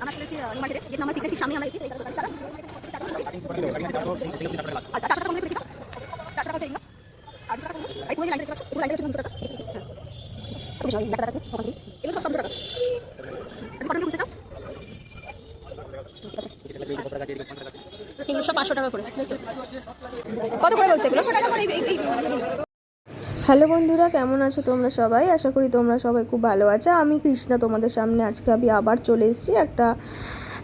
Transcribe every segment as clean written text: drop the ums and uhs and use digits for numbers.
আমরা চলে এসেছি নিউ মার্কেটে, গেট নাম্বার 6 এর ঠিক সামনে আমরা এসেছি। এইখানে দোকান আচ্ছা 400 টাকা মধ্যে দিলাম, 400 টাকা দিলাম আর 200 টাকা এই পুরো লাইনটা দেখতে পাচ্ছ, পুরো লাইনটা হচ্ছে 200 টাকা। তুমি সবাই টাকা টাকা কত দিই এগুলো সব 500 টাকা। এটা কত বুঝতে চাও? এগুলো সব 500 টাকা করে। কত করে বলছে এগুলো? 100 টাকা করে। এই হ্যালো বন্ধুরা, কেমন আছো তোমরা সবাই? আশা করি তোমরা সবাই খুব ভালো আছো। আমি কৃষ্ণা তোমাদের সামনে আজকে আমি আবার চলে এসেছি একটা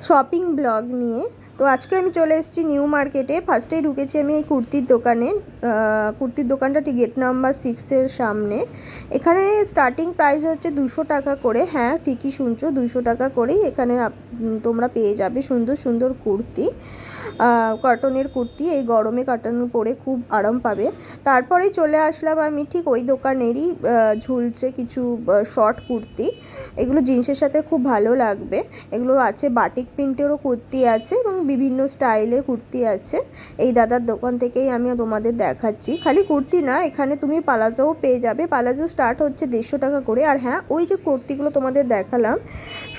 শপিং ব্লগ নিয়ে। তো আজকে আমি চলে এসেছি নিউ মার্কেটে। ফার্স্টেই ঢুকেছি আমি এই কুর্তির দোকানে। কুর্তির দোকানটা ঠিক গেট নাম্বার 6-এর সামনে। এখানে স্টার্টিং প্রাইস হচ্ছে 200 টাকা করে। হ্যাঁ, ঠিকই শুনছো, 200 টাকা করেই এখানে তোমরা পেয়ে যাবে সুন্দর সুন্দর কুর্তি, কটনের কুর্তি। এই গরমে কটন পরে খুব আরাম পাবে। তারপরেই চলে আসলাম আমি ঠিক ওই দোকানেরই, ঝুলছে কিছু শর্ট কুর্তি। এগুলো জিন্সের সাথে খুব ভালো লাগবে। এগুলো আছে বাটিক প্রিন্টেরও কুর্তি আছে এবং বিভিন্ন স্টাইলের কুর্তি আছে। এই দাদার দোকান থেকেই আমি তোমাদের দেখাচ্ছি। খালি কুর্তি না, এখানে তুমি পালাজোও পেয়ে যাবে। পালাজো স্টার্ট হচ্ছে 150 টাকা করে। আর হ্যাঁ, ওই যে কুর্তিগুলো তোমাদের দেখালাম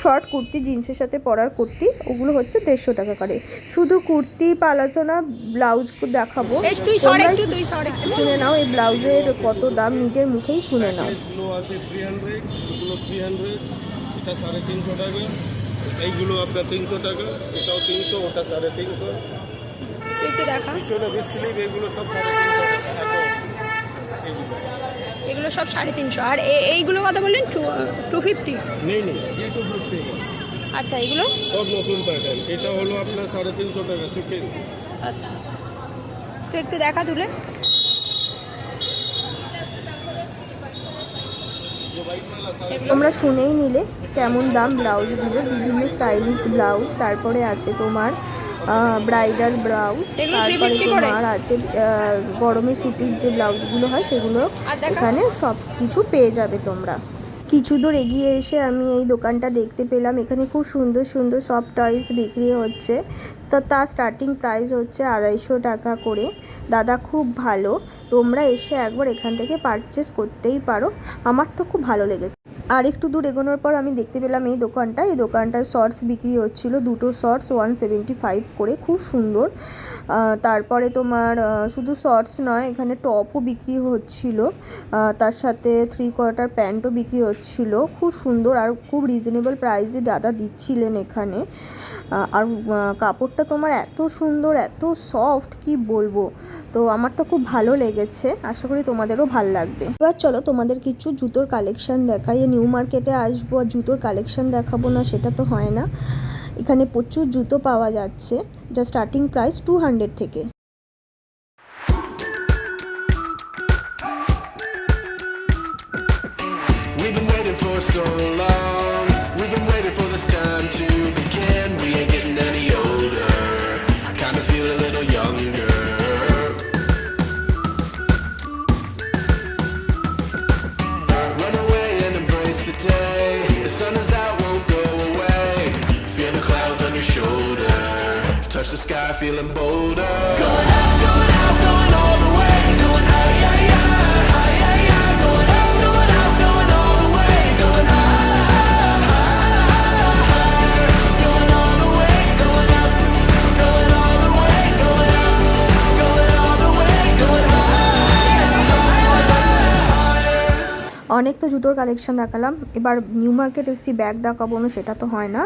শর্ট কুর্তি, জিন্সের সাথে পরার কুর্তি, ওগুলো হচ্ছে 150 টাকা করে। শুধু কুর্তি পালাজো না, ব্লাউজ দেখাবো, শুনে নাও এই ব্লাউজের কত দাম, নিজের মুখেই শুনে নাও। এটা 350 টাকা, এইগুলো আপনার 300 টাকা, এটাও 300, ওটা 350। একটু দেখা, পিছনে স্লিভ এগুলো সব 350 টাকা। এগুলো সব 350। আর এইগুলো কত বললেন? 250? নেই এই 250। আচ্ছা, এগুলো সব নতুন প্যাটার্ন। এটা হলো আপনার 350 টাকা সেকেন্ড। আচ্ছা, তো একটু দেখা তুলে। তোমরা শুনেই নিলে কেমন দাম ব্লাউজগুলো, বিভিন্ন স্টাইলিশ ব্লাউজ। তারপরে আছে তোমার ব্রাইডাল ব্লাউজ, তারপরে তোমার আছে গরমে সুতির যে ব্লাউজগুলো হয় সেগুলো। এখানে সব কিছু পেয়ে যাবে তোমরা। কিছু দূর এগিয়ে এসে আমি এই দোকানটা দেখতে পেলাম। এখানে খুব সুন্দর সুন্দর সব টয়েস বিক্রি হচ্ছে। তো তার স্টার্টিং প্রাইস হচ্ছে 250 টাকা করে। দাদা খুব ভালো, তোমরা এসে একবার এখান থেকে পারচেস করতেই পারো। আমার তো খুব ভালো লেগেছে। আর একটু দূর এগোনোর পর আমি দেখতে পেলাম এই দোকানটায় শর্টস বিক্রি হচ্ছিল। দুটো শর্টস 175 করে, খুব সুন্দর। তারপরে তোমার শুধু শর্টস নয়, এখানে টপও বিক্রি হচ্ছিল, তার সাথে 3/4 প্যান্টও বিক্রি হচ্ছিল। খুব সুন্দর আর খুব রিজনেবল প্রাইসে দাদা দিচ্ছিলেন এখানে। আর কাপড়টা তোমার এত সুন্দর, এত সফট, কি বলবো। তো আমার তো খুব ভালো লেগেছে, আশা করি তোমাদেরও ভালো লাগবে। এবার চলো তোমাদের কিছু জুতোর কালেকশন দেখাই। নিউ মার্কেটে আসবো আর জুতোর কালেকশন দেখাবো না, সেটা তো হয় না। এখানে প্রচুর জুতো পাওয়া যাচ্ছে, যা স্টার্টিং প্রাইস 200 থেকে। We've been waiting for so long. We've been waiting for this time to begin. We ain't getting any older. I kind of feel a little younger. Run away and embrace the day. The sun is out, won't go away. Feel the clouds on your shoulder. Touch the sky, feeling bolder. Going out, going out, going all the way. Going out, yeah, yeah. Going out, going out, going all the way. Going higher, going all the way. Going out, going all the way. Going out, going all the way. Going higher. অনেক তো জুতোর collection দেখালাম, এবার new market এসেছি, bag দেখাবো না সেটা তো হয় না।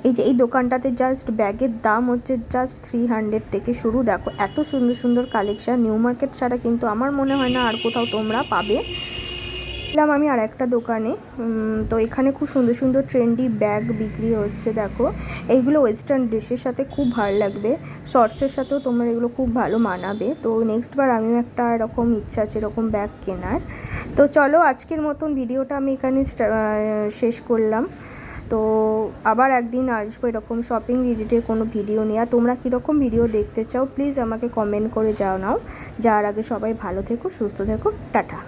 এই যে এই দোকানটাতে জাস্ট ব্যাগের দাম হচ্ছে জাস্ট 300 থেকে শুরু। দেখো এত সুন্দর সুন্দর কালেকশন, নিউ মার্কেট ছাড়া কিন্তু আমার মনে হয় না আর কোথাও তোমরা পাবে। এলাম আমি আর একটা দোকানে। তো এখানে খুব সুন্দর সুন্দর ট্রেন্ডি ব্যাগ বিক্রি হচ্ছে। দেখো এইগুলো ওয়েস্টার্ন ড্রেসের সাথে খুব ভালো লাগবে, শর্টসের সাথেও তোমরা এগুলো খুব ভালো মানাবে। তো নেক্সট বার আমিও একটা এরকম ইচ্ছা আছে এরকম ব্যাগ কেনার। তো চলো আজকের মতন ভিডিওটা আমি এখানে শেষ করলাম। তো আবার একদিন আসবো এরকম শপিং রিলেটেড কোনো ভিডিও নিয়ে। আর তোমরা কীরকম ভিডিও দেখতে চাও প্লিজ আমাকে কমেন্ট করে জানাও। যাওয়ার আগে সবাই ভালো থেকো, সুস্থ থেকো, টাটা।